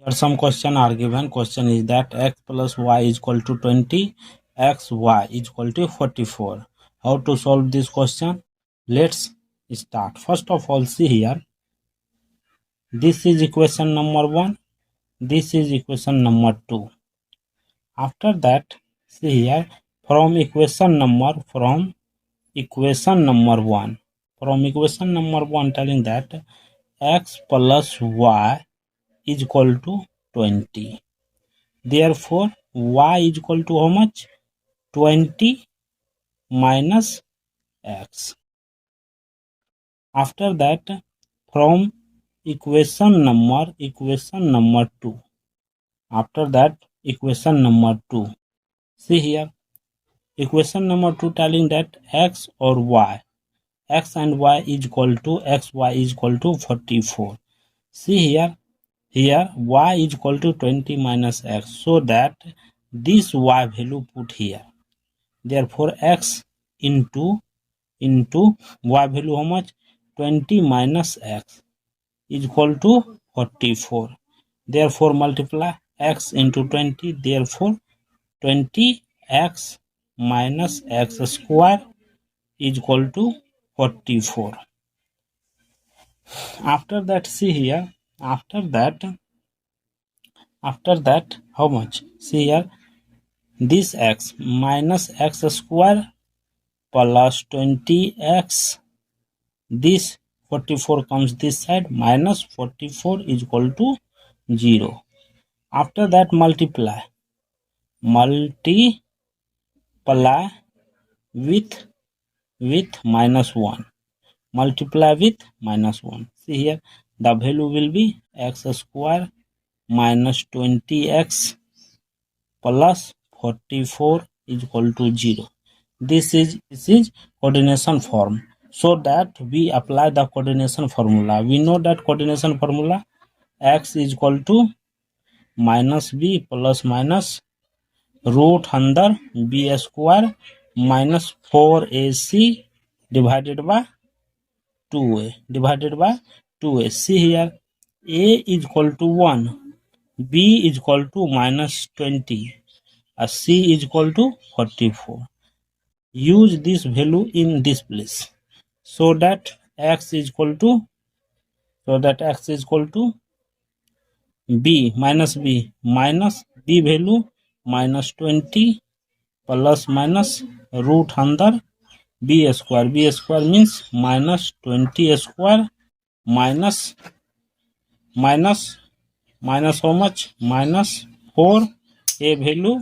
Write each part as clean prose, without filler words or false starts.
Here some question are given. Question is that x plus y is equal to 20, x y is equal to 44. How to solve this question? Let's start. First of all, see here. This is equation number 1. This is equation number 2. After that, see here, from equation number 1, from equation number 1 telling that x plus y is equal to 20. Therefore, y is equal to how much? 20 minus x. After that, from equation number 2. After that, equation number 2. See here, equation number 2 telling that x or y, x and y is equal to xy is equal to 44. See here y is equal to 20 minus x, so that this y value put here. Therefore, x into y value how much? 20 minus x is equal to 44. Therefore, multiply x into 20. Therefore, 20x minus x square is equal to 44. After that, see here. After that, how much? See here. This x minus x square plus 20x. This 44 comes this side, minus 44 is equal to 0. After that, multiply with minus 1. Multiply with minus 1. See here, the value will be x square minus 20x plus 44 is equal to 0. This is coordination form. So that we apply the coordination formula. We know that coordination formula, x is equal to minus b plus minus root under b square minus 4ac divided by 2a. See here, a is equal to 1, b is equal to minus 20, c is equal to 44. Use this value in this place, so that x is equal to b minus b value minus 20 plus minus root under b square. B square means minus 20 square minus how much? Minus 4, a value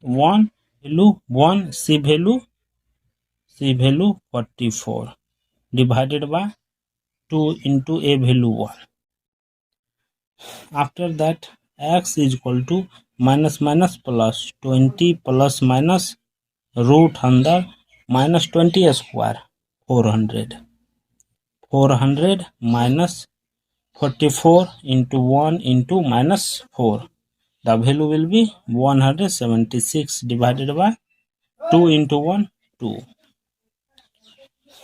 1, c value 44 divided by 2 into a value 1. After that, x is equal to minus plus 20 plus minus root under minus 20 square 400 minus 44 into 1 into minus 4. The value will be 176 divided by 2 into 1, 2.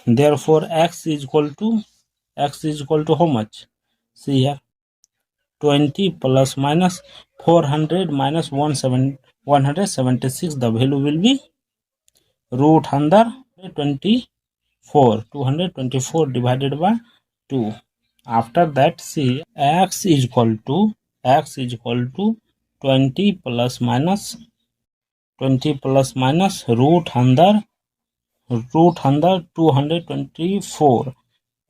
Therefore, x is equal to how much? See here, 20 plus minus 400 minus 176. The value will be root under 224 divided by 2. After that, see, x is equal to 20 plus minus root under 224.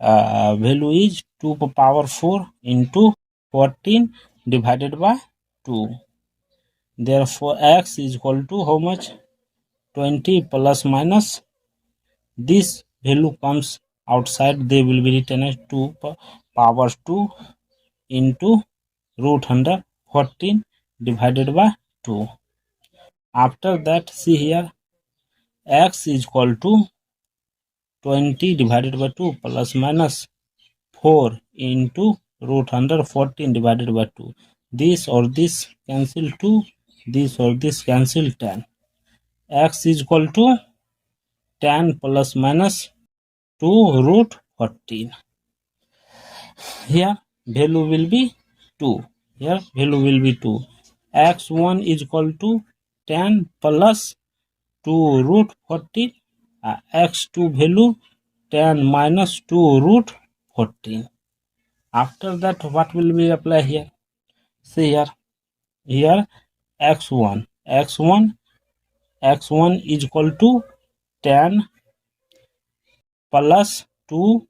Value is 2 power 4 into 14 divided by 2. Therefore, x is equal to how much? 20 plus minus, this value comes outside, they will be written as 2 power 2 into root under 14 divided by 2. After that, see here, x is equal to 20 divided by 2 plus minus 4 into root under 14 divided by 2. This or this cancel 2, this or this cancel 10. X is equal to 10 plus minus 2 root 14. Here value will be 2. Here value will be 2. X1 is equal to 10 plus 2 root 14. X2 value 10 minus 2 root 14. After that, what will we apply here? See here x1 is equal to 10 plus 2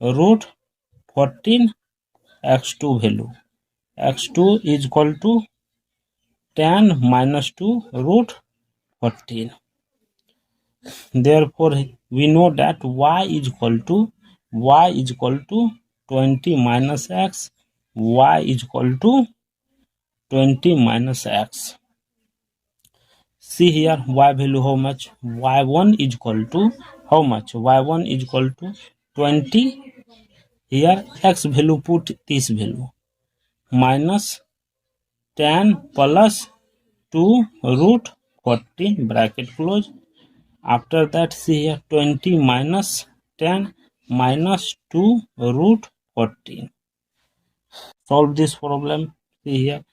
root 14 x2 value. X2 is equal to 10 minus 2 root 14. Therefore, we know that y is equal to 20 minus x. Y is equal to 20 minus x. See here y value how much? Y1 is equal to how much? Y1 is equal to 20. Here x value, put this value, minus 10 plus 2 root 14 bracket close. After that, see here 20 minus 10 minus 2 root 14. Solve this problem. See here,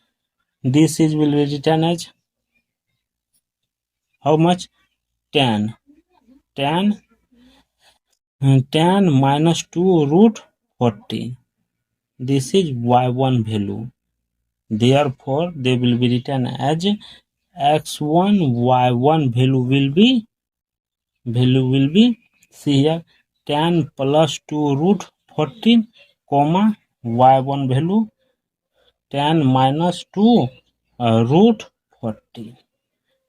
this is will be written as how much? 10 minus 2 root 14. This is y1 value. Therefore, they will be written as x1 y1 value will be see here 10 plus 2 root 14 comma y1 value 10 minus 2 root 14.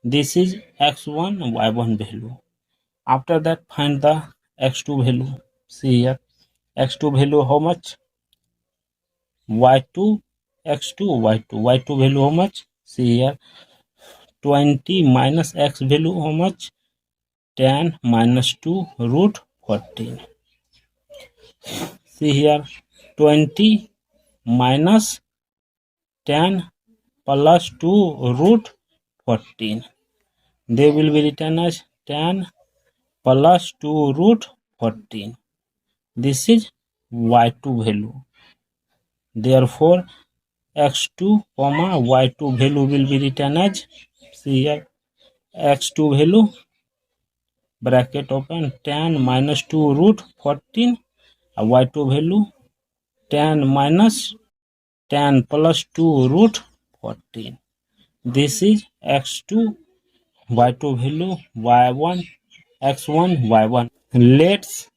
This is x1 y1 value. After that, find the x2 value. See here x2 value how much? y2 x2 y2 value how much? See here 20 minus x value how much? 10 minus 2 root 14. See here 20 minus 10 plus 2 root 14. They will be written as 10 plus 2 root 14. This is y2 value. Therefore, x2 comma y2 value will be written as, see here x2 value bracket open 10 minus 2 root 14, y2 value 10 minus 10 plus 2 root 14. This is x2 y2 value, y1 x1 y1. Let's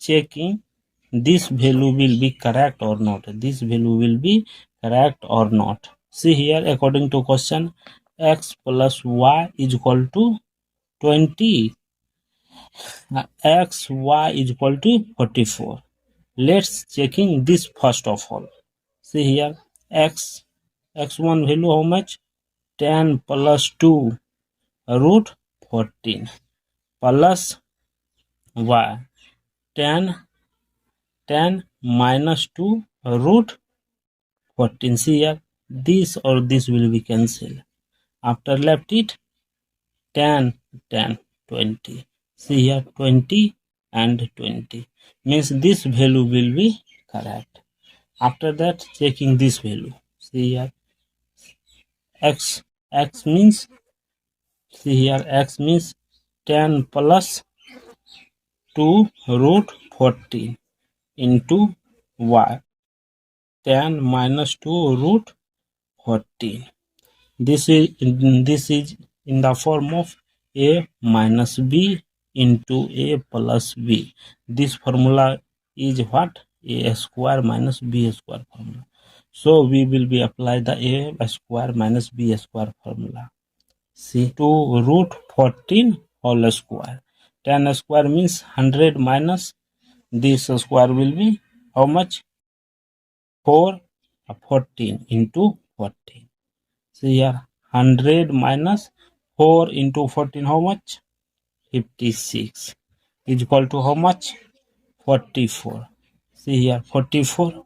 checking this value will be correct or not. This value will be correct or not. See here, according to question, x plus y is equal to 20. X y is equal to 44. Let's checking this first of all. See here x1 value how much? 10 plus 2 root 14 plus y 10 minus 2 root 14. See here, this or this will be cancelled. After left it 10 20. See here 20 and 20 means this value will be correct. After that, checking this value. See here x means, see here x means 10 plus 2 root 14 into y 10 minus 2 root 14. This is in the form of a minus b into a plus b. This formula is what? A square minus b square formula. So we will be apply the a square minus b square formula. See 2 root 14 whole square. 10 square means 100 minus this square will be how much? 14 into 14. See here 100 minus 4 into 14 how much? 56 is equal to how much? 44. See here 44